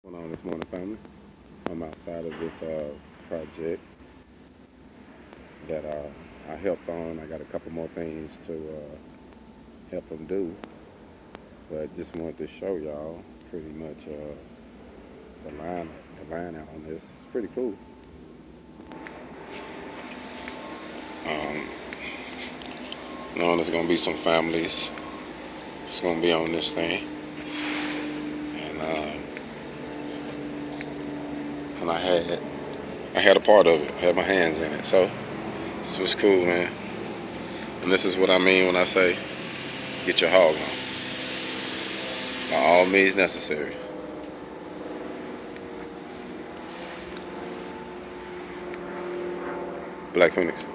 What's going on this morning, family? I'm outside of this project that I helped on. I got a couple more things to help them do, but just wanted to show y'all pretty much the line out on this. It's pretty cool. Knowing there's gonna be some families that's gonna be on this thing, and I had a part of it, had my hands in it, so this was cool, man. And this is what I mean when I say get your hog on, by all means necessary. Black Feniks.